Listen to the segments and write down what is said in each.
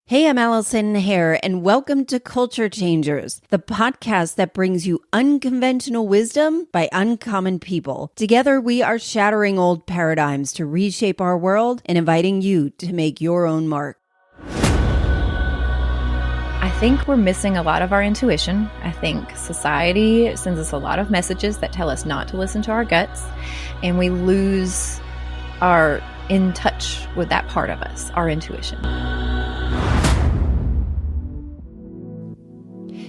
Hey, I'm Allison Hare, and welcome to Culture Changers, the podcast that brings you unconventional wisdom by uncommon people. Together, we are shattering old paradigms to reshape our world and inviting you to make your own mark. I think we're missing a lot of our intuition. I think society sends us a lot of messages that tell us not to listen to our guts, and we lose our in touch with that part of us, our intuition.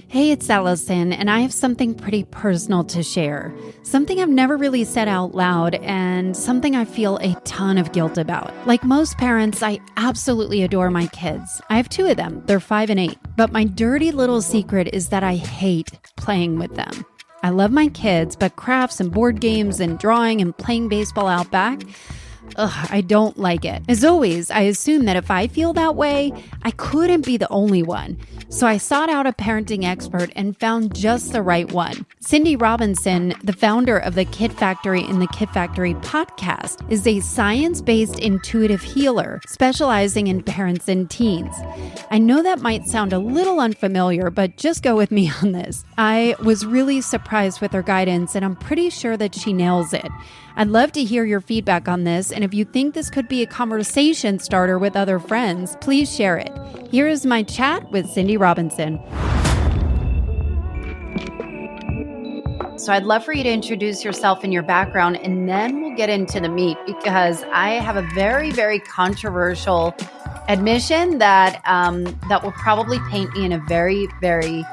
Hey, it's Allison, and I have something pretty personal to share. Something I've never really said out loud, and something I feel a ton of guilt about. Like most parents, I absolutely adore my kids. I have two of them. They're 5 and 8. But my dirty little secret is that I hate playing with them. I love my kids, but crafts and board games and drawing and playing baseball out back, I don't like it. As always, I assume that if I feel that way, I couldn't be the only one. So I sought out a parenting expert and found just the right one. Cindy Robinson, the founder of the Kid Factory and the Kid Factory podcast, is a science-based intuitive healer specializing in parents and teens. I know that might sound a little unfamiliar, but just go with me on this. I was really surprised with her guidance, and I'm pretty sure that she nails it. I'd love to hear your feedback on this, and if you think this could be a conversation starter with other friends, please share it. Here is my chat with Cindy Robinson. So I'd love for you to introduce yourself and your background, and then we'll get into the meat, because I have a very, very controversial admission that that will probably paint me in a very, very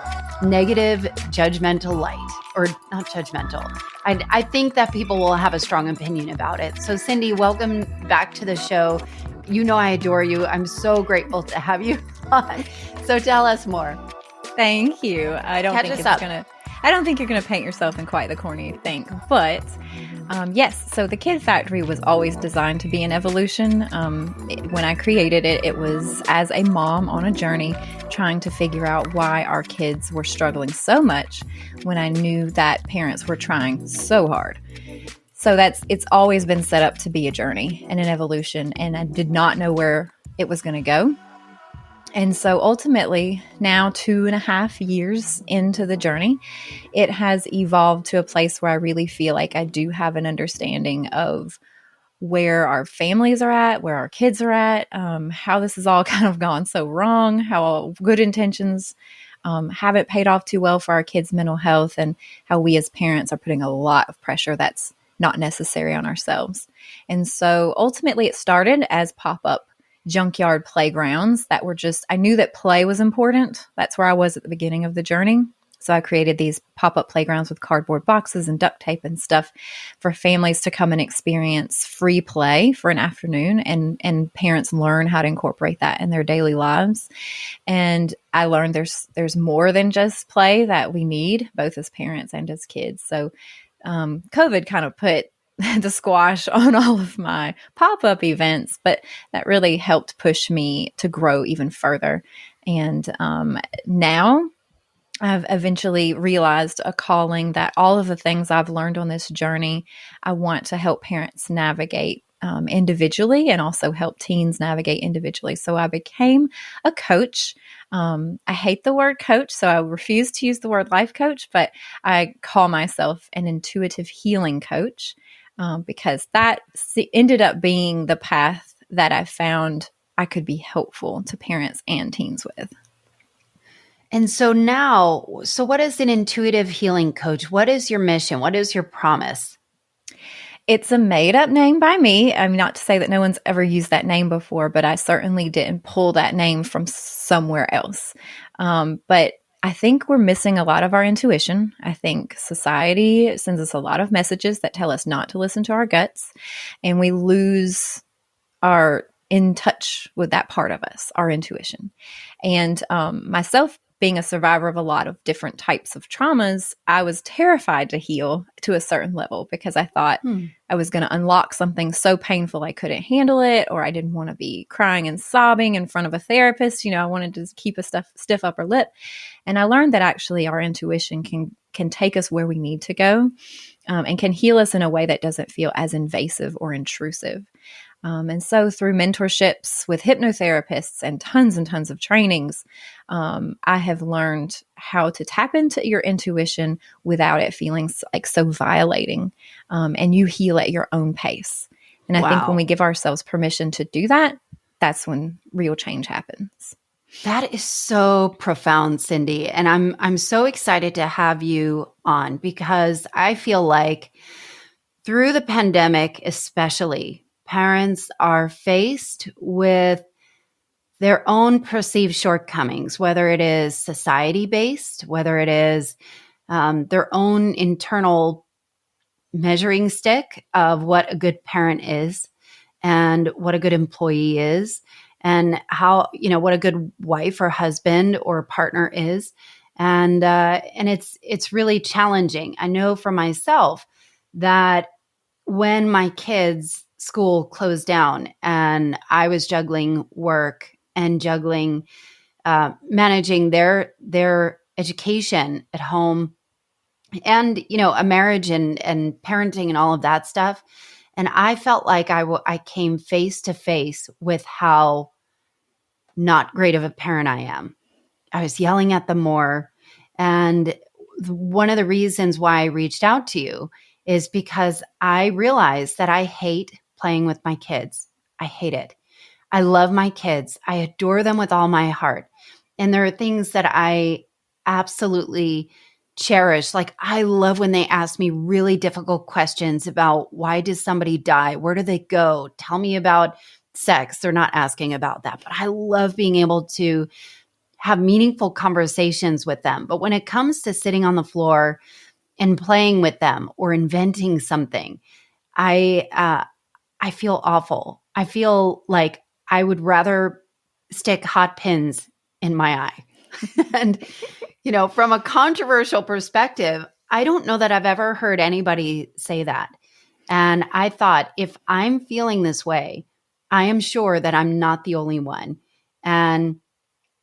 negative, judgmental light. Or not judgmental. I think that people will have a strong opinion about it. So Cindy, welcome back to the show. You know I adore you. I'm so grateful to have you on. So tell us more. Thank you. I don't think you're gonna paint yourself in quite the corner you think. But yes, so the Kid Factory was always designed to be an evolution. When I created it, it was as a mom on a journey trying to figure out why our kids were struggling so much when I knew that parents were trying so hard. So it's always been set up to be a journey and an evolution, and I did not know where it was going to go. And so ultimately, now 2.5 years into the journey, it has evolved to a place where I really feel like I do have an understanding of where our families are at, where our kids are at, how this has all kind of gone so wrong, how good intentions haven't paid off too well for our kids' mental health, and how we as parents are putting a lot of pressure that's not necessary on ourselves. And so ultimately it started as pop-up junkyard playgrounds that were just, I knew that play was important. That's where I was at the beginning of the journey. So I created these pop-up playgrounds with cardboard boxes and duct tape and stuff for families to come and experience free play for an afternoon, and parents learn how to incorporate that in their daily lives. And I learned there's more than just play that we need, both as parents and as kids. So COVID kind of put the squash on all of my pop-up events, but that really helped push me to grow even further. And now I've eventually realized a calling that all of the things I've learned on this journey, I want to help parents navigate individually, and also help teens navigate individually. So I became a coach. I hate the word coach, so I refuse to use the word life coach, but I call myself an intuitive healing coach because that ended up being the path that I found I could be helpful to parents and teens with. And so what is an intuitive healing coach? What is your mission? What is your promise? It's a made-up name by me. I mean, not to say that no one's ever used that name before, but I certainly didn't pull that name from somewhere else. But I think we're missing a lot of our intuition. I think society sends us a lot of messages that tell us not to listen to our guts, and we lose our in touch with that part of us, our intuition. And myself, being a survivor of a lot of different types of traumas, I was terrified to heal to a certain level because I thought I was going to unlock something so painful I couldn't handle it, or I didn't want to be crying and sobbing in front of a therapist. I wanted to keep a stiff upper lip. And I learned that actually our intuition can take us where we need to go, and can heal us in a way that doesn't feel as invasive or intrusive. And so through mentorships with hypnotherapists and tons of trainings, I have learned how to tap into your intuition without it feeling like so violating. And you heal at your own pace. And I think when we give ourselves permission to do that, that's when real change happens. That is so profound, Cindy. And I'm so excited to have you on because I feel like through the pandemic, especially, parents are faced with their own perceived shortcomings, whether it is society-based, whether it is their own internal measuring stick of what a good parent is and what a good employee is and how, what a good wife or husband or partner is. And it's really challenging. I know for myself that when my kids' school closed down and I was juggling work and juggling managing their education at home and, a marriage and parenting and all of that stuff. And I felt like I came face to face with how not great of a parent I am. I was yelling at them more. And one of the reasons why I reached out to you is because I realized that I hate playing with my kids. I hate it. I love my kids. I adore them with all my heart. And there are things that I absolutely cherish. Like I love when they ask me really difficult questions about why does somebody die? Where do they go? Tell me about sex. They're not asking about that. But I love being able to have meaningful conversations with them. But when it comes to sitting on the floor and playing with them or inventing something, I feel awful. I feel like I would rather stick hot pins in my eye. And, from a controversial perspective, I don't know that I've ever heard anybody say that. And I thought, if I'm feeling this way, I am sure that I'm not the only one. And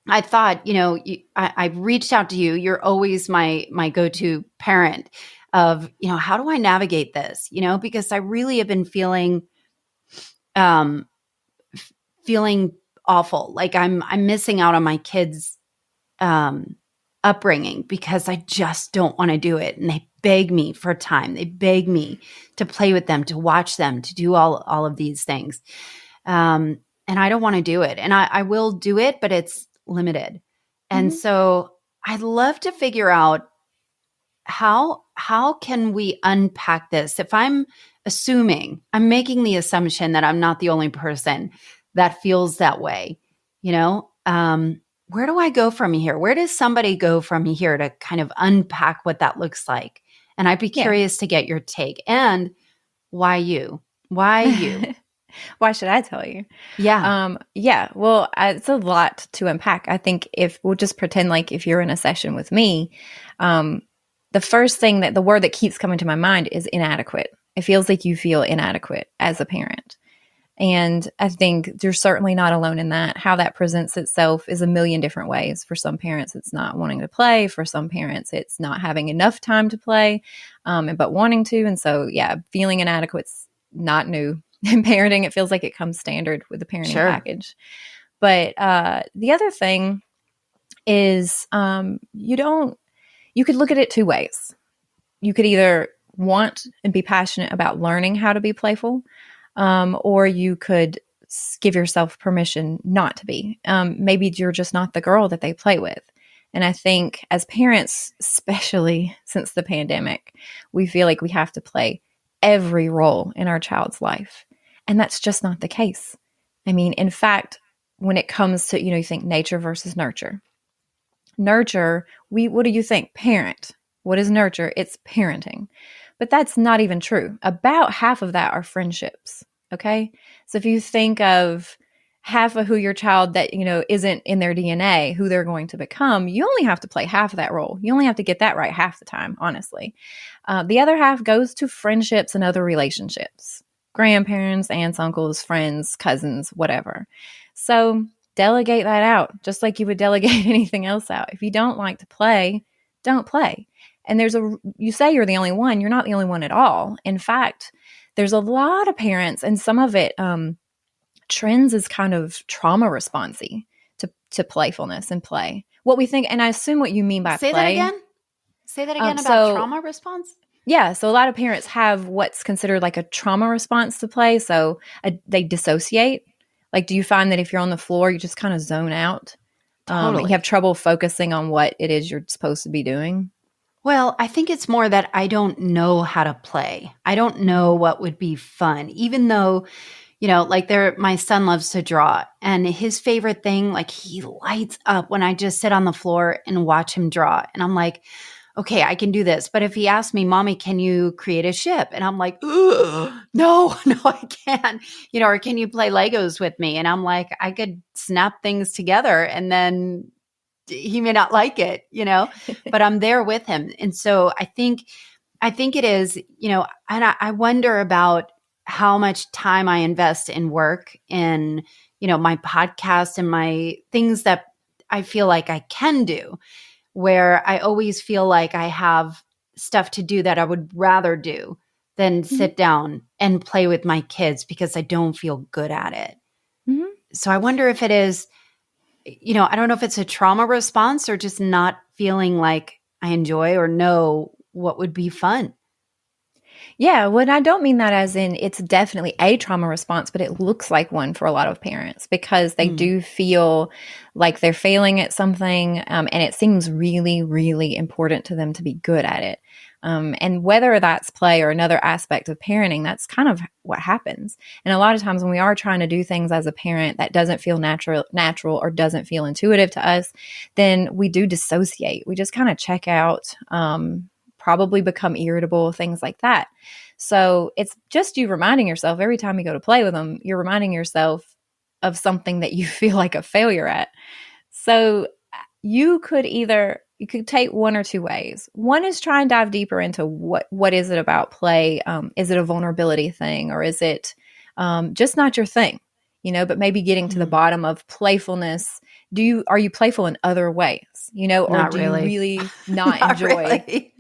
I thought, I reached out to you. You're always my go-to parent of, how do I navigate this? Because I really have been feeling awful. Like I'm missing out on my kids' upbringing because I just don't want to do it. And they beg me for time. They beg me to play with them, to watch them, to do all of these things. And I don't want to do it. And I will do it, but it's limited. And so I'd love to figure out how can we unpack this? If I'm making the assumption that I'm not the only person that feels that way, where do I go from here? Where does somebody go from here to kind of unpack what that looks like? And I'd be curious to get your take. And why you? Why you? Why should I tell you? Yeah. Well, it's a lot to unpack. I think if we'll just pretend like if you're in a session with me, the first thing the word that keeps coming to my mind is inadequate. It feels like you feel inadequate as a parent. And I think you're certainly not alone in that. How that presents itself is a million different ways. For some parents, it's not wanting to play. For some parents, it's not having enough time to play, but wanting to. And so, feeling inadequate's not new. In parenting, it feels like it comes standard with the parenting package. But the other thing is you could look at it two ways. You could either want and be passionate about learning how to be playful, or you could give yourself permission not to be. Maybe you're just not the girl that they play with. And I think as parents, especially since the pandemic, we feel like we have to play every role in our child's life. And that's just not the case. I mean, in fact, when it comes to, you think nature versus nurture. Nurture, what do you think? Parent. What is nurture? It's parenting. But that's not even true. About half of that are friendships. Okay. So if you think of half of who your child that, isn't in their DNA, who they're going to become, you only have to play half of that role. You only have to get that right half the time, honestly. The other half goes to friendships and other relationships. Grandparents, aunts, uncles, friends, cousins, whatever. So delegate that out, just like you would delegate anything else out. If you don't like to play, don't play. And you say you're the only one. You're not the only one at all. In fact, there's a lot of parents, and some of it trends as kind of trauma responsey to playfulness and play. What we think, and I assume what you mean by Say play. Say that again about trauma response? Yeah. So a lot of parents have what's considered like a trauma response to play. So they dissociate. Like, do you find that if you're on the floor, you just kind of zone out? Totally. You have trouble focusing on what it is you're supposed to be doing? Well, I think it's more that I don't know how to play. I don't know what would be fun, even though, like my son loves to draw, and his favorite thing, like he lights up when I just sit on the floor and watch him draw. And I'm like, okay, I can do this. But if he asks me, Mommy, can you create a ship? And I'm like, no, I can't, or can you play Legos with me? And I'm like, I could snap things together and then he may not like it, but I'm there with him. And so I think it is, and I wonder about how much time I invest in work, in, my podcast and my things that I feel like I can do, where I always feel like I have stuff to do that I would rather do than sit down and play with my kids because I don't feel good at it. Mm-hmm. So I wonder if it is, I don't know if it's a trauma response or just not feeling like I enjoy or know what would be fun. Yeah, well, I don't mean that as in it's definitely a trauma response, but it looks like one for a lot of parents because they do feel like they're failing at something, and it seems really, really important to them to be good at it. And whether that's play or another aspect of parenting, that's kind of what happens. And a lot of times when we are trying to do things as a parent that doesn't feel natural or doesn't feel intuitive to us, then we do dissociate. We just kind of check out, probably become irritable, things like that. So it's just you reminding yourself every time you go to play with them, you're reminding yourself of something that you feel like a failure at. So you could take one or two ways. One is try and dive deeper into what is it about play? Is it a vulnerability thing, or is it just not your thing? But maybe getting to the bottom of playfulness. Are you playful in other ways? Or not do really. you really not enjoy? Really.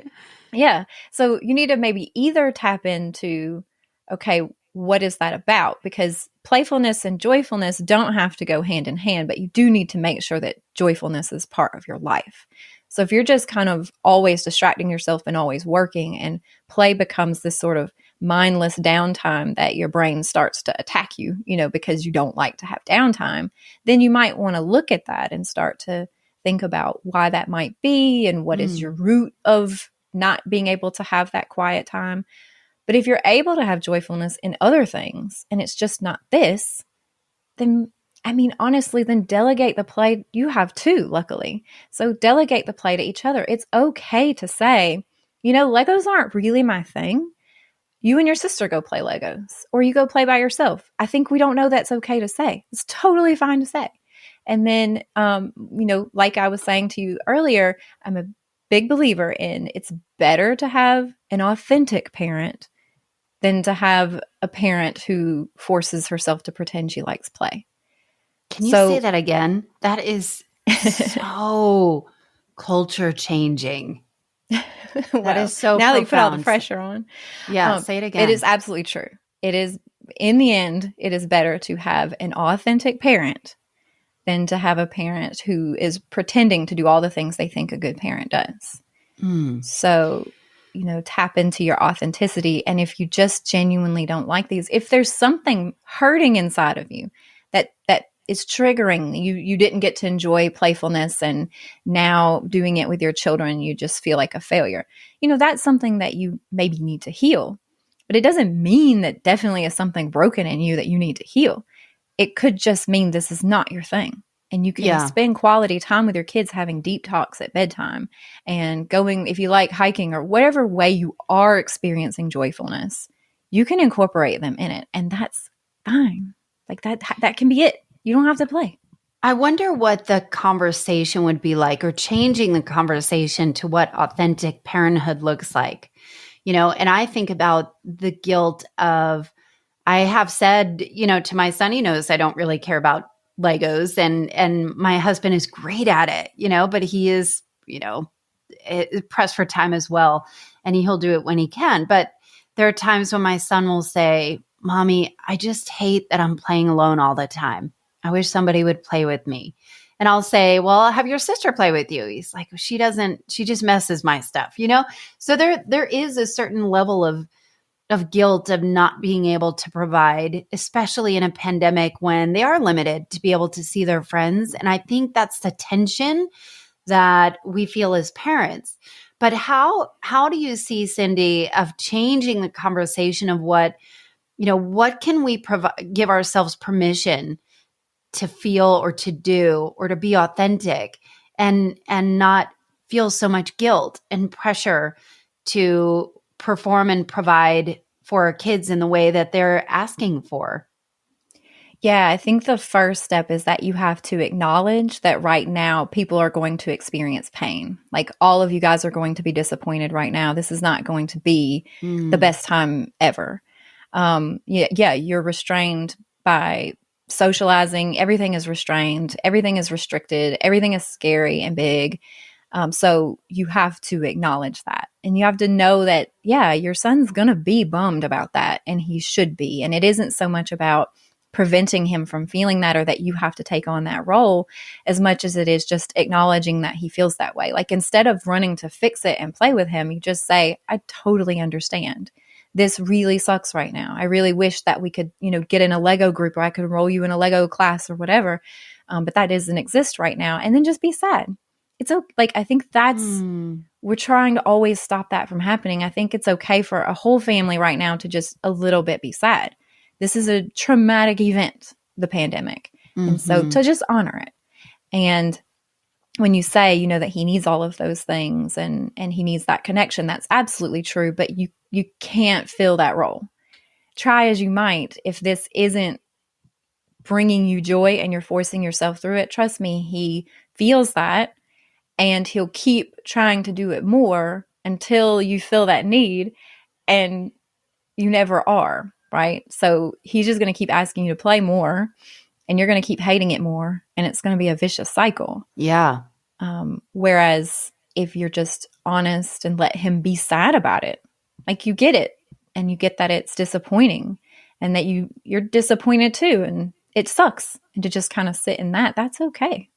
Yeah. So you need to maybe either tap into, okay, what is that about? Because playfulness and joyfulness don't have to go hand in hand, but you do need to make sure that joyfulness is part of your life. So if you're just kind of always distracting yourself and always working, and play becomes this sort of mindless downtime that your brain starts to attack you, because you don't like to have downtime, then you might want to look at that and start to think about why that might be and what is your root of not being able to have that quiet time. But if you're able to have joyfulness in other things and it's just not this, then honestly, then delegate the play. You have two, luckily. So delegate the play to each other. It's okay to say, Legos aren't really my thing. You and your sister go play Legos, or you go play by yourself. I think we don't know that's okay to say. It's totally fine to say. And then, like I was saying to you earlier, I'm a big believer in it's better to have an authentic parent than to have a parent who forces herself to pretend she likes play. Can you say that again? That is so culture changing. That is so now profound. That you put all the pressure on. Yeah, say it again. It is absolutely true. It is, in the end, it is better to have an authentic parent than to have a parent who is pretending to do all the things they think a good parent does. So, tap into your authenticity. And if you just genuinely don't like these, if there's something hurting inside of you that is triggering, you didn't get to enjoy playfulness, and now doing it with your children, you just feel like a failure. That's something that you maybe need to heal. But it doesn't mean that definitely is something broken in you that you need to heal. It could just mean this is not your thing. And you can spend quality time with your kids having deep talks at bedtime and going, if you like hiking or whatever way you are experiencing joyfulness, you can incorporate them in it. And that's fine. Like that can be it. You don't have to play. I wonder what the conversation would be like, or changing the conversation to what authentic parenthood looks like. And I think about the guilt of, I have said, to my son, he knows I don't really care about Legos, and my husband is great at it, but he is, pressed for time as well. And he'll do it when he can. But there are times when my son will say, Mommy, I just hate that I'm playing alone all the time. I wish somebody would play with me. And I'll say, well, have your sister play with you. He's like, she just messes my stuff, So there is a certain level of guilt of not being able to provide, especially in a pandemic when they are limited to be able to see their friends. And I think that's the tension that we feel as parents. But how do you see, Cindy, of changing the conversation of what can we give ourselves permission to feel or to do or to be authentic and not feel so much guilt and pressure to perform and provide for our kids in the way that they're asking for? Yeah, I think the first step is that you have to acknowledge that right now people are going to experience pain. Like all of you guys are going to be disappointed right now. This is not going to be the best time ever. You're restrained by socializing. Everything is restrained. Everything is restricted. Everything is scary and big. So you have to acknowledge that. And you have to know that, your son's going to be bummed about that. And he should be. And it isn't so much about preventing him from feeling that or that you have to take on that role as much as it is just acknowledging that he feels that way. Like instead of running to fix it and play with him, you just say, I totally understand. This really sucks right now. I really wish that we could, get in a Lego group or I could enroll you in a Lego class or whatever. But that doesn't exist right now. And then just be sad. It's okay. Like, I think we're trying to always stop that from happening. I think it's okay for a whole family right now to just a little bit be sad. This is a traumatic event, the pandemic. And so to just honor it. And when you say, that he needs all of those things and he needs that connection, that's absolutely true. But you can't fill that role. Try as you might. If this isn't bringing you joy and you're forcing yourself through it, trust me, he feels that and he'll keep trying to do it more until you feel that need and you never are, right? So he's just going to keep asking you to play more and you're going to keep hating it more and it's going to be a vicious cycle. Yeah. Whereas if you're just honest and let him be sad about it, like you get it and you get that it's disappointing and that you're disappointed too and it sucks, and to just kind of sit in that's okay.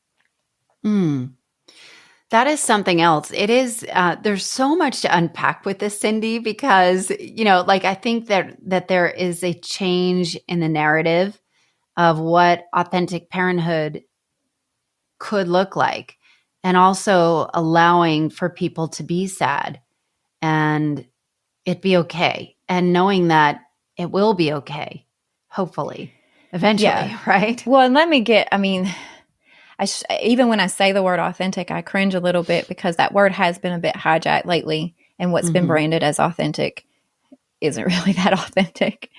That is something else. It is, there's so much to unpack with this, Cindy, because, I think that there is a change in the narrative of what authentic parenthood could look like, and also allowing for people to be sad and it be okay, and knowing that it will be okay, hopefully, eventually, right? Well, and let me even when I say the word authentic, I cringe a little bit because that word has been a bit hijacked lately, and what's been branded as authentic isn't really that authentic.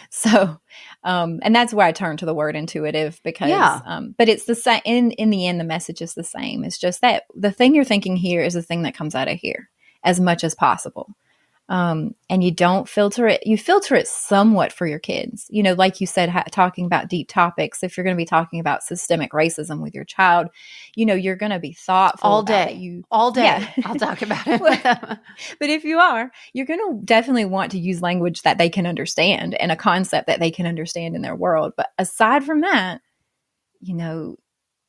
So, and that's where I turn to the word intuitive because, but it's the same. In the end, the message is the same. It's just that the thing you're thinking here is the thing that comes out of here as much as possible. And you don't filter it. You filter it somewhat for your kids. Like you said, talking about deep topics. If you're going to be talking about systemic racism with your child, you're going to be thoughtful all day. All day. Yeah. I'll talk about it. But if you are, you're going to definitely want to use language that they can understand and a concept that they can understand in their world. But aside from that,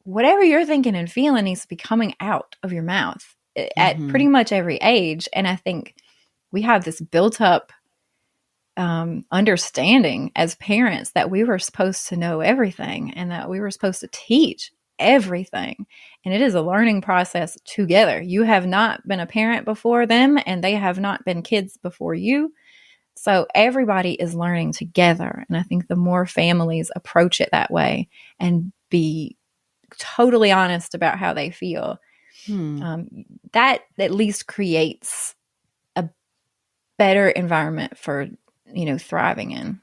whatever you're thinking and feeling needs to be coming out of your mouth at pretty much every age. And I think we have this built up understanding as parents that we were supposed to know everything and that we were supposed to teach everything. And it is a learning process together. You have not been a parent before them and they have not been kids before you. So everybody is learning together. And I think the more families approach it that way and be totally honest about how they feel, that at least creates better environment for, thriving in.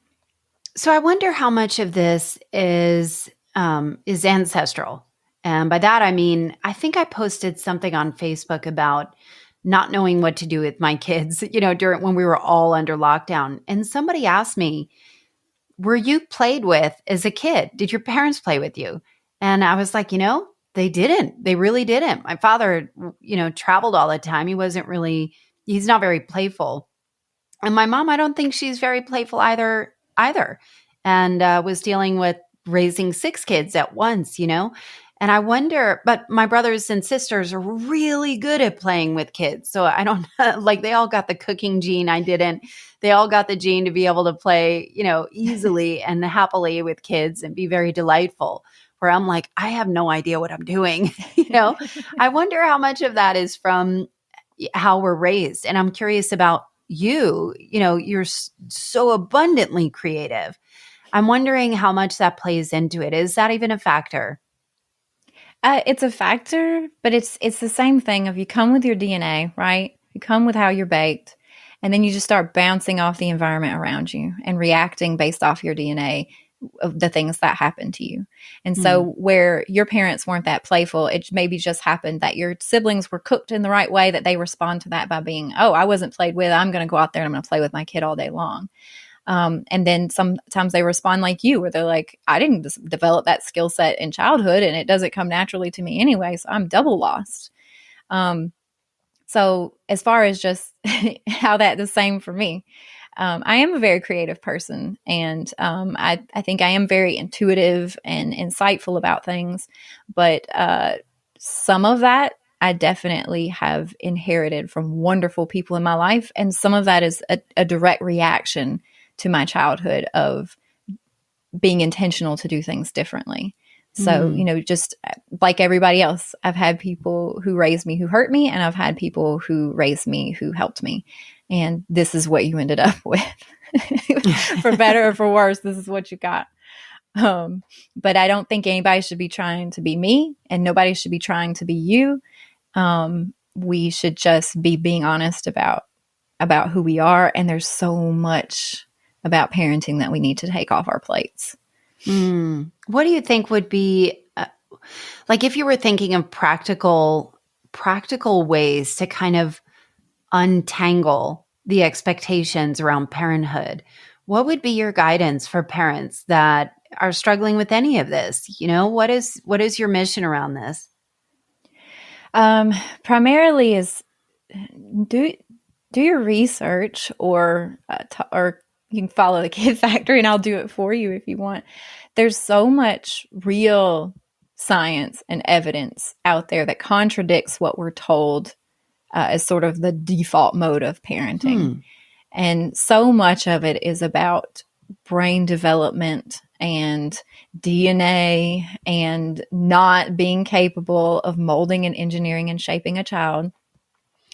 So I wonder how much of this is ancestral. And by that, I mean, I think I posted something on Facebook about not knowing what to do with my kids, during when we were all under lockdown. And somebody asked me, were you played with as a kid? Did your parents play with you? And I was like, they didn't. They really didn't. My father, traveled all the time. He's not very playful. And my mom, I don't think she's very playful either either, and was dealing with raising 6 kids at once, And I wonder, but my brothers and sisters are really good at playing with kids. So I don't like they all got the cooking gene. I didn't. They all got the gene to be able to play, easily and happily with kids and be very delightful. Where I'm like, I have no idea what I'm doing. I wonder how much of that is from how we're raised. And I'm curious about you. You're so abundantly creative. I'm wondering how much that plays into it. Is that even a factor? It's a factor, but it's the same thing of you come with your DNA, right? You come with how you're baked, and then you just start bouncing off the environment around you and reacting based off your DNA of the things that happen to you. And so where your parents weren't that playful, it maybe just happened that your siblings were cooked in the right way that they respond to that by being, oh, I wasn't played with. I'm going to go out there and I'm going to play with my kid all day long. And then sometimes they respond like you, where they're like, I didn't develop that skill set in childhood and it doesn't come naturally to me anyway. So I'm double lost. So as far as just how that the same for me, I am a very creative person, and I think I am very intuitive and insightful about things, but some of that I definitely have inherited from wonderful people in my life, and some of that is a direct reaction to my childhood of being intentional to do things differently. So, just like everybody else, I've had people who raised me who hurt me, and I've had people who raised me who helped me. And this is what you ended up with. For better or for worse, this is what you got. But I don't think anybody should be trying to be me, and nobody should be trying to be you. We should just be being honest about who we are. And there's so much about parenting that we need to take off our plates. What do you think would be like if you were thinking of practical ways to kind of untangle the expectations around parenthood? What would be your guidance for parents that are struggling with any of this? What is your mission around this? Primarily is do your research, or you can follow the Kid Factory and I'll do it for you if you want. There's so much real science and evidence out there that contradicts what we're told as sort of the default mode of parenting. And so much of it is about brain development and DNA and not being capable of molding and engineering and shaping a child.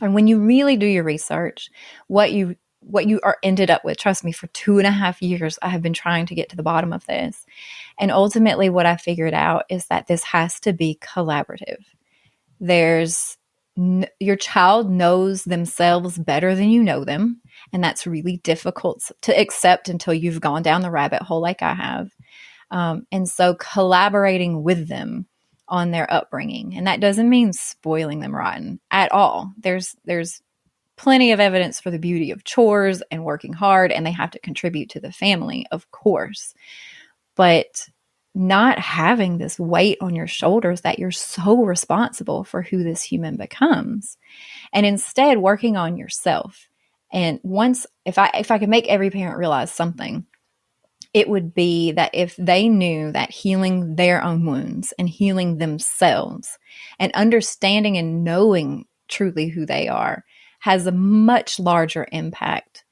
And when you really do your research, what you are ended up with, trust me, for 2.5 years, I have been trying to get to the bottom of this. And ultimately what I figured out is that this has to be collaborative. Your child knows themselves better than you know them. And that's really difficult to accept until you've gone down the rabbit hole like I have. And so collaborating with them on their upbringing. And that doesn't mean spoiling them rotten at all. There's plenty of evidence for the beauty of chores and working hard, and they have to contribute to the family, of course. But not having this weight on your shoulders that you're so responsible for who this human becomes, and instead working on yourself. And if I could make every parent realize something, it would be that if they knew that healing their own wounds and healing themselves and understanding and knowing truly who they are has a much larger impact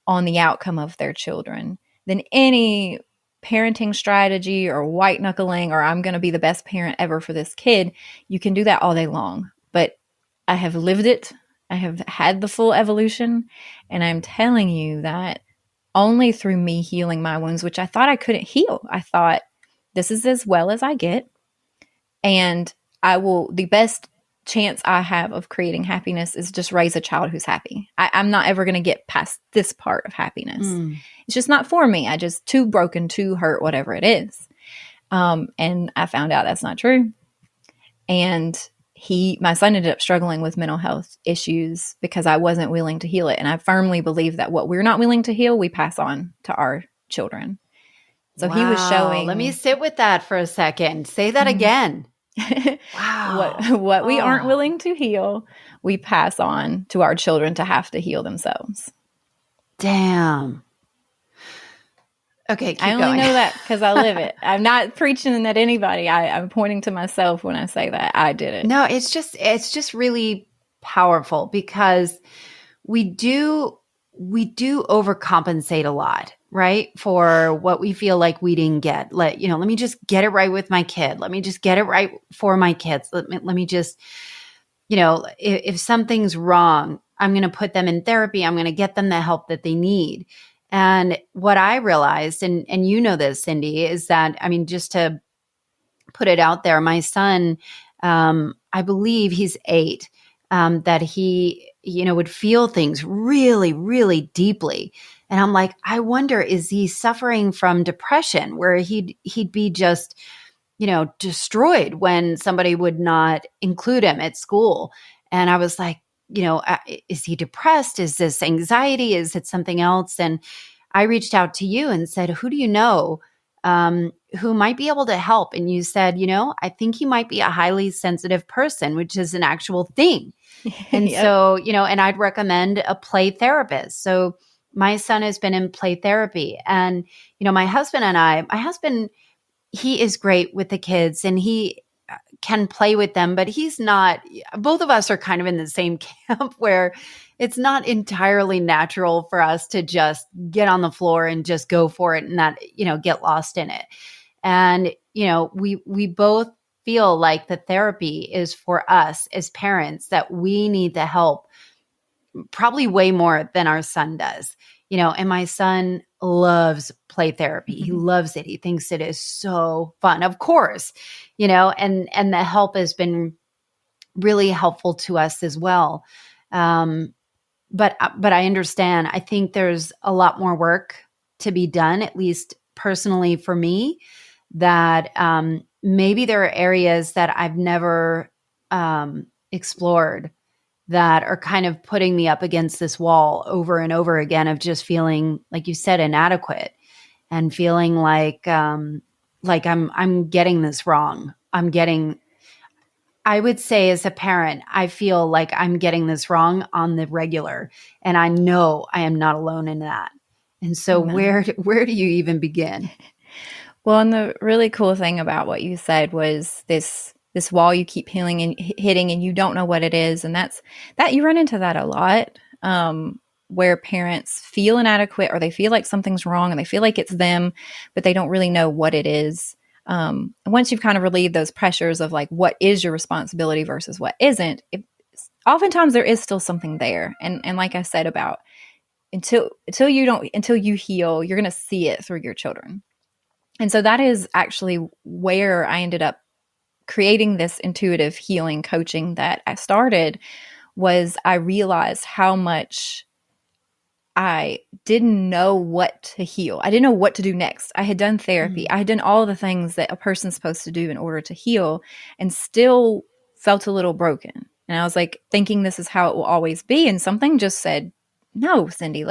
on the outcome of their children than any parenting strategy or white knuckling or I'm going to be the best parent ever for this kid. You can do that all day long, but I have lived it. I have had the full evolution, and I'm telling you that only through me healing my wounds, which I thought I couldn't heal. I thought this is as well as I get, and the best chance I have of creating happiness is just raise a child who's happy. I'm not ever going to get past this part of happiness. It's just not for me. I just too broken, too hurt, whatever it is. And I found out that's not true. And my son ended up struggling with mental health issues because I wasn't willing to heal it. And I firmly believe that what we're not willing to heal, we pass on to our children. So He was showing. Let me sit with that for a second. Say that again. Wow. What we aren't willing to heal, we pass on to our children to have to heal themselves. Damn. Okay, keep I only going. know that because I live it. I'm not preaching at anybody. I'm pointing to myself when I say that. I did it. No, it's just really powerful because we do overcompensate a lot, right? For what we feel like we didn't get. Let me just get it right with my kid. Let me just get it right for my kids. Let me just, if something's wrong, I'm going to put them in therapy. I'm going to get them the help that they need. And what I realized, and you know this, Cindy, is that, just to put it out there, my son, I believe he's 8, that he, would feel things really, really deeply. And I'm like, I wonder, is he suffering from depression where he'd be just, destroyed when somebody would not include him at school? And I was like, is he depressed? Is this anxiety? Is it something else? And I reached out to you and said, who do you know who might be able to help? And you said, I think he might be a highly sensitive person, which is an actual thing. And Yep. so, and I'd recommend a play therapist. So my son has been in play therapy. And, my husband, he is great with the kids and he can play with them, but he's not, both of us are kind of in the same camp where it's not entirely natural for us to just get on the floor and just go for it and not, get lost in it. And, we both feel like the therapy is for us as parents, that we need the help probably way more than our son does, and my son loves play therapy. He loves it. He thinks it is so fun, of course, and the help has been really helpful to us as well. But I understand. I think there's a lot more work to be done, at least personally for me, that maybe there are areas that I've never explored that are kind of putting me up against this wall over and over again of just feeling, like you said, inadequate and feeling like I'm getting this wrong. I would say as a parent, I feel like I'm getting this wrong on the regular, and I know I am not alone in that. And so where do you even begin? Well, and the really cool thing about what you said was this wall you keep hitting and you don't know what it is. And that you run into that a lot, where parents feel inadequate or they feel like something's wrong and they feel like it's them, but they don't really know what it is. Once you've kind of relieved those pressures of like, what is your responsibility versus what isn't, oftentimes there is still something there. And like I said about until you heal, you're going to see it through your children. And so that is actually where I ended up creating this intuitive healing coaching that I started. Was I realized how much I didn't know what to heal. I didn't know what to do next. I had done therapy. I had done all the things that a person's supposed to do in order to heal, and still felt a little broken. And I was like thinking this is how it will always be. And something just said, no, Cindy,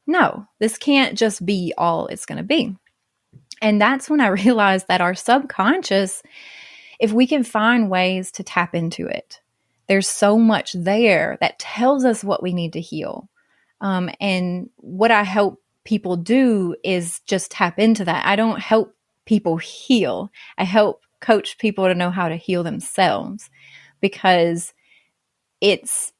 no, this can't just be all it's going to be. And that's when I realized that our subconscious, if we can find ways to tap into it, there's so much there that tells us what we need to heal. And what I help people do is just tap into that. I don't help people heal. I help coach people to know how to heal themselves, because it's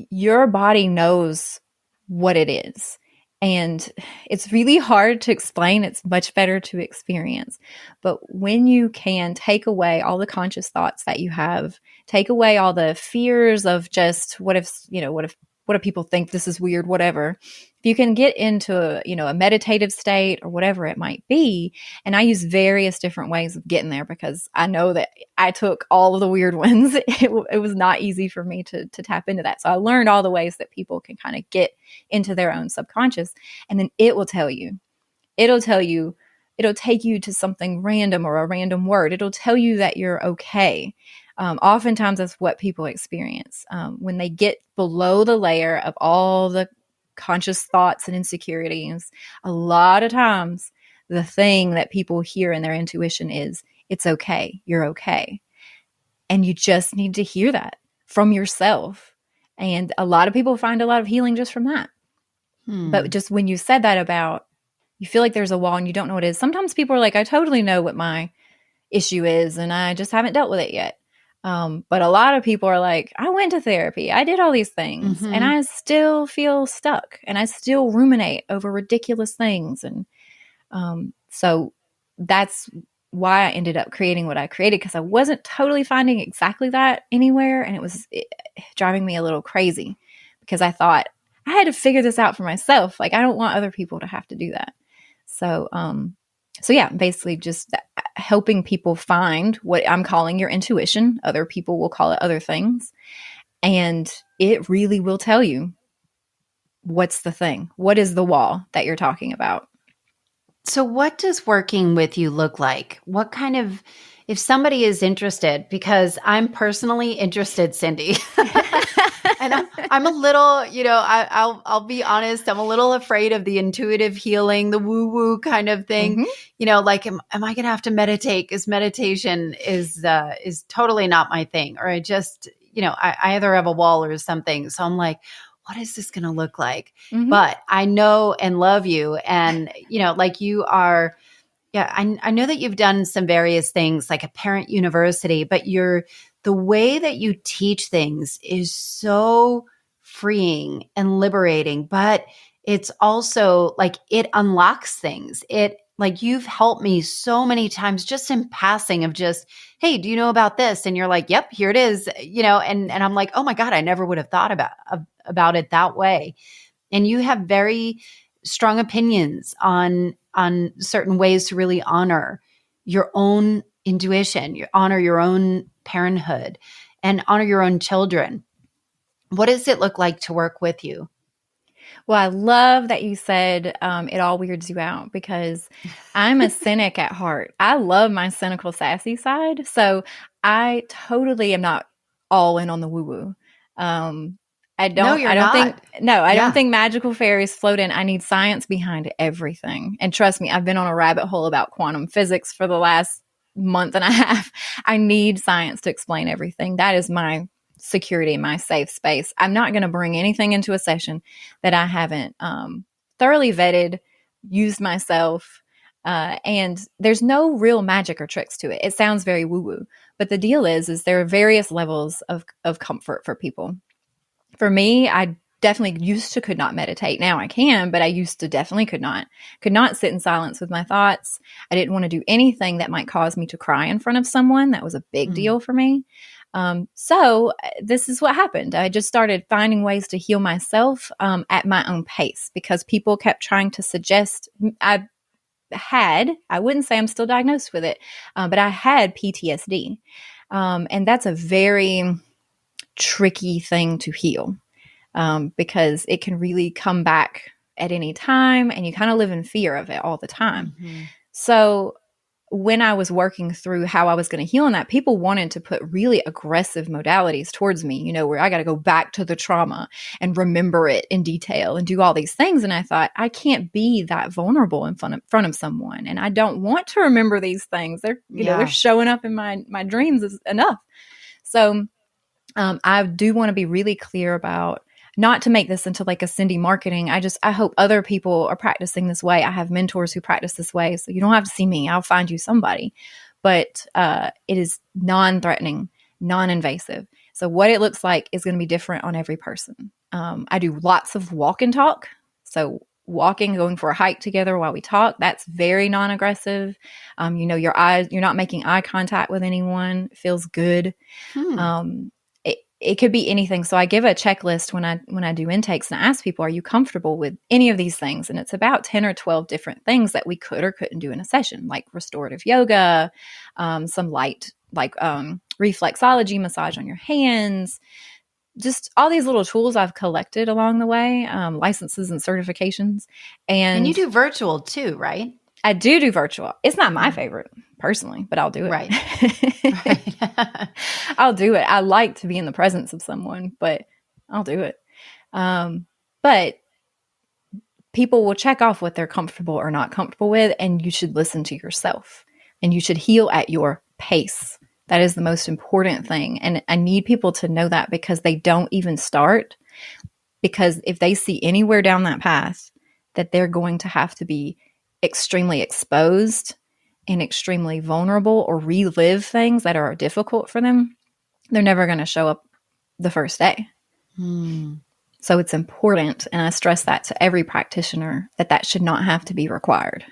your body knows what it is. And it's really hard to explain. It's much better to experience. But when you can take away all the conscious thoughts that you have, take away all the fears of just what do people think, this is weird, whatever. If you can get into a meditative state or whatever it might be, and I use various different ways of getting there because I know that I took all of the weird ones. It was not easy for me to tap into that. So I learned all the ways that people can kind of get into their own subconscious, and then it'll take you to something random or a random word. It'll tell you that you're okay. Oftentimes that's what people experience when they get below the layer of all the conscious thoughts and insecurities. A lot of times the thing that people hear in their intuition is, it's okay, you're okay. And you just need to hear that from yourself. And a lot of people find a lot of healing just from that. But just when you said that about, you feel like there's a wall and you don't know what it is. Sometimes people are like, I totally know what my issue is and I just haven't dealt with it yet. But a lot of people are like, I went to therapy, I did all these things, and I still feel stuck and I still ruminate over ridiculous things. And so that's why I ended up creating what I created, because I wasn't totally finding exactly that anywhere. And it was driving me a little crazy because I thought I had to figure this out for myself. Like, I don't want other people to have to do that. So, yeah, basically just helping people find what I'm calling your intuition. Other people will call it other things. And it really will tell you what's the thing. What is the wall that you're talking about? So what does working with you look like? What kind of, if somebody is interested, because I'm personally interested, Cindy, and I'm a little, I'll be honest, I'm a little afraid of the intuitive healing, the woo woo kind of thing. Like, am I going to have to meditate? Because meditation is totally not my thing. Or I just, I either have a wall or something. So I'm like, what is this going to look like? But I know and love you. And, like you are, I know that you've done some various things like a parent university, but the way that you teach things is so freeing and liberating, but it's also like it unlocks things. Like you've helped me so many times just in passing of just, hey, do you know about this? And you're like, yep, here it is, and I'm like, oh my God, I never would have thought about it that way. And you have very strong opinions on certain ways to really honor your own intuition, honor your own parenthood, and honor your own children. What does it look like to work with you? Well, I love that you said it all weirds you out, because I'm a cynic at heart. I love my cynical, sassy side. So I totally am not all in on the woo-woo. I don't think magical fairies float in. I need science behind everything. And trust me, I've been on a rabbit hole about quantum physics for the last month and a half. I need science to explain everything. That is my security, my safe space. I'm not going to bring anything into a session that I haven't thoroughly vetted, used myself, and there's no real magic or tricks to it. It sounds very woo-woo, but the deal is there are various levels of comfort for people. For me, I definitely used to could not meditate. Now I can, but I used to definitely could not sit in silence with my thoughts. I didn't want to do anything that might cause me to cry in front of someone. That was a big deal for me. So this is what happened. I just started finding ways to heal myself at my own pace, because people kept trying to suggest I wouldn't say I'm still diagnosed with it, but I had PTSD. And that's a very tricky thing to heal, because it can really come back at any time and you kind of live in fear of it all the time. So when I was working through how I was going to heal on that, people wanted to put really aggressive modalities towards me, where I got to go back to the trauma and remember it in detail and do all these things. And I thought, I can't be that vulnerable in front of someone. And I don't want to remember these things. They're showing up in my dreams is enough. So I do want to be really clear about, not to make this into like a Cindy marketing. I hope other people are practicing this way. I have mentors who practice this way. So you don't have to see me. I'll find you somebody. But it is non-threatening, non-invasive. So what it looks like is going to be different on every person. I do lots of walk and talk. So walking, going for a hike together while we talk, that's very non-aggressive. Your eyes, you're not making eye contact with anyone. It feels good. It could be anything. So I give a checklist when I do intakes, and I ask people, are you comfortable with any of these things? And it's about 10 or 12 different things that we could or couldn't do in a session, like restorative yoga, some light, like reflexology, massage on your hands, just all these little tools I've collected along the way, licenses and certifications. And you do virtual too, right? I do virtual. It's not my favorite personally, but I'll do it. Right. I'll do it. I like to be in the presence of someone, but I'll do it. But people will check off what they're comfortable or not comfortable with, and you should listen to yourself, and you should heal at your pace. That is the most important thing. And I need people to know that, because they don't even start, because if they see anywhere down that path that they're going to have to be extremely exposed and extremely vulnerable or relive things that are difficult for them, they're never going to show up the first day. So it's important, and I stress that to every practitioner, that should not have to be required.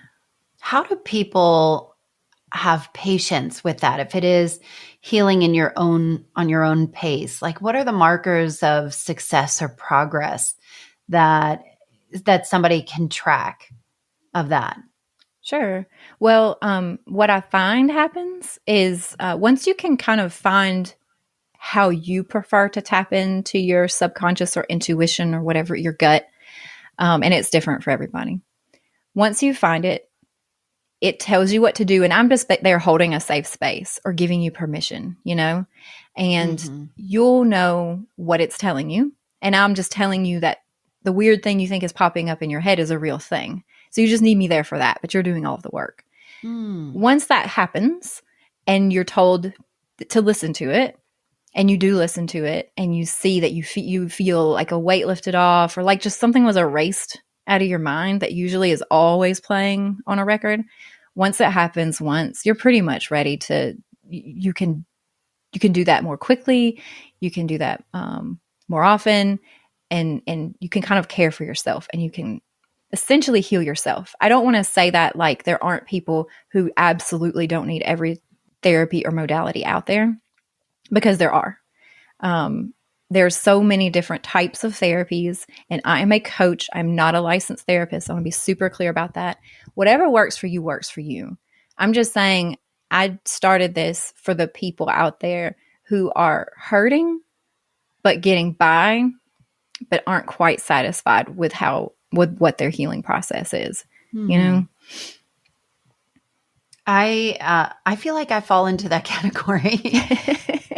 How do people have patience with that if it is healing on your own pace? Like, what are the markers of success or progress that somebody can track of that? Sure. Well, what I find happens is once you can kind of find how you prefer to tap into your subconscious or intuition or whatever, your gut, and it's different for everybody. Once you find it, it tells you what to do. And I'm just there holding a safe space or giving you permission, and you'll know what it's telling you. And I'm just telling you that the weird thing you think is popping up in your head is a real thing. So you just need me there for that, but you're doing all of the work. Once that happens and you're told to listen to it, and you do listen to it, and you see that you feel like a weight lifted off, or like just something was erased out of your mind that usually is always playing on a record. Once it happens you're pretty much ready to, you can do that more quickly. You can do that more often, and you can kind of care for yourself, and you can essentially heal yourself. I don't want to say that like there aren't people who absolutely don't need every therapy or modality out there, because there are. There's so many different types of therapies, and I am a coach. I'm not a licensed therapist. I want to be super clear about that. Whatever works for you works for you. I'm just saying I started this for the people out there who are hurting, but getting by, but aren't quite satisfied with what their healing process is, I feel like I fall into that category.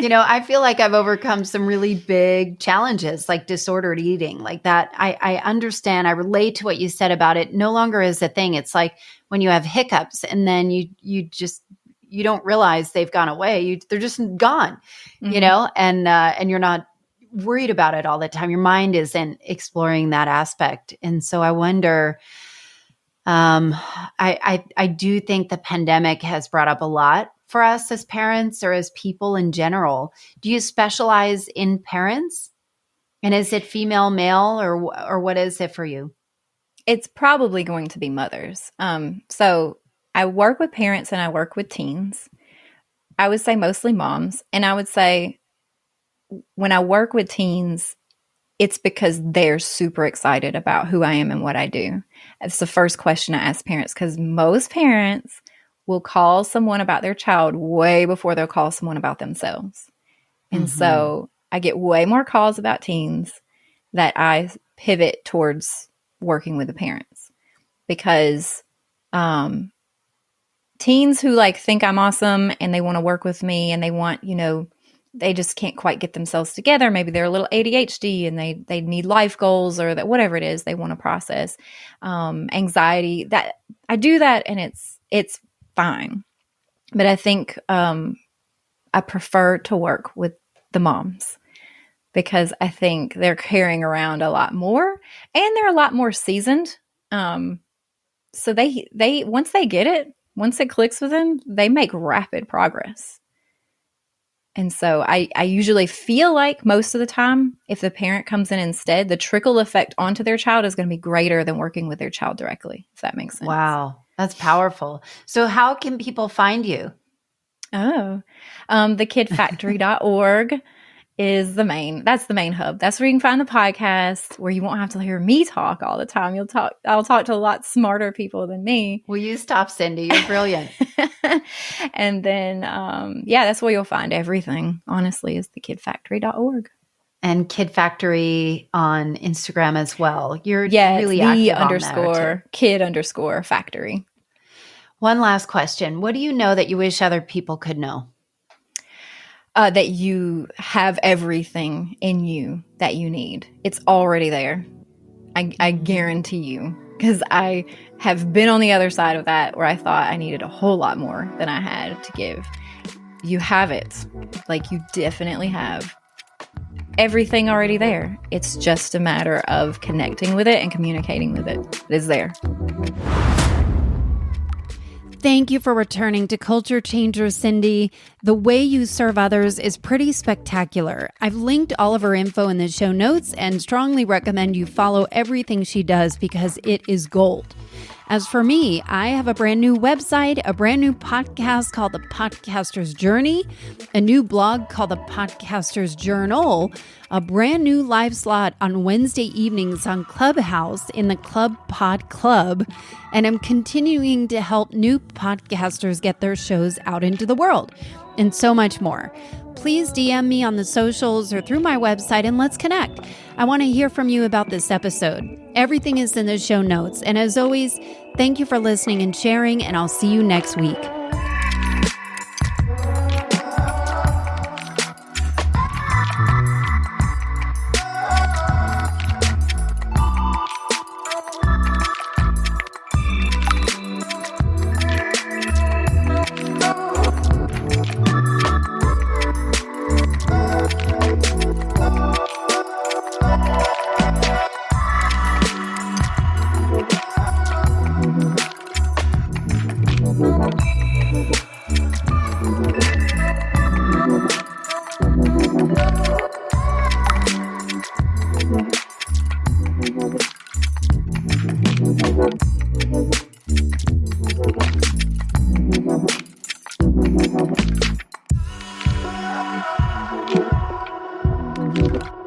I feel like I've overcome some really big challenges, like disordered eating, like that. I understand. I relate to what you said about it. No longer is a thing. It's like when you have hiccups and then you don't realize they've gone away. They're just gone, and you're not worried about it all the time. Your mind isn't exploring that aspect. And so I wonder, I do think the pandemic has brought up a lot for us as parents or as people in general. Do you specialize in parents? And is it female, male, or what is it for you? It's probably going to be mothers. So I work with parents and I work with teens. I would say mostly moms. And I would say when I work with teens, it's because they're super excited about who I am and what I do. It's the first question I ask parents, because most parents will call someone about their child way before they'll call someone about themselves. And so I get way more calls about teens that I pivot towards working with the parents, because teens who like think I'm awesome and they want to work with me and they want, they just can't quite get themselves together. Maybe they're a little ADHD and they need life goals, or that whatever it is they want to process, anxiety. That I do that, and it's fine. But I think I prefer to work with the moms, because I think they're carrying around a lot more, and they're a lot more seasoned. So they once they get it, once it clicks with them, they make rapid progress. And so I usually feel like most of the time, if the parent comes in instead, the trickle effect onto their child is going to be greater than working with their child directly, if that makes sense. Wow, that's powerful. So how can people find you? thekidfactory.org is that's the main hub. That's where you can find the podcast, where you won't have to hear me talk all the time. I'll talk to a lot smarter people than me. Will you stop, Cindy? You're brilliant. And then, that's where you'll find everything, honestly, is thekidfactory.org. And Kid Factory on Instagram as well. You're really active on there, _kid_factory. One last question. What do you know that you wish other people could know? That you have everything in you that you need. It's already there. I guarantee you, because I have been on the other side of that, where I thought I needed a whole lot more than I had to give. You have it. Like, you definitely have everything already there. It's just a matter of connecting with it and communicating with it. It is there. Thank you for returning to Culture Changer, Cindy. The way you serve others is pretty spectacular. I've linked all of her info in the show notes and strongly recommend you follow everything she does because it is gold. As for me, I have a brand new website, a brand new podcast called The Podcaster's Journey, a new blog called The Podcaster's Journal, a brand new live slot on Wednesday evenings on Clubhouse in the Club Pod Club, and I'm continuing to help new podcasters get their shows out into the world, and so much more. Please DM me on the socials or through my website and let's connect. I want to hear from you about this episode. Everything is in the show notes. And as always, thank you for listening and sharing, and I'll see you next week. Thank you.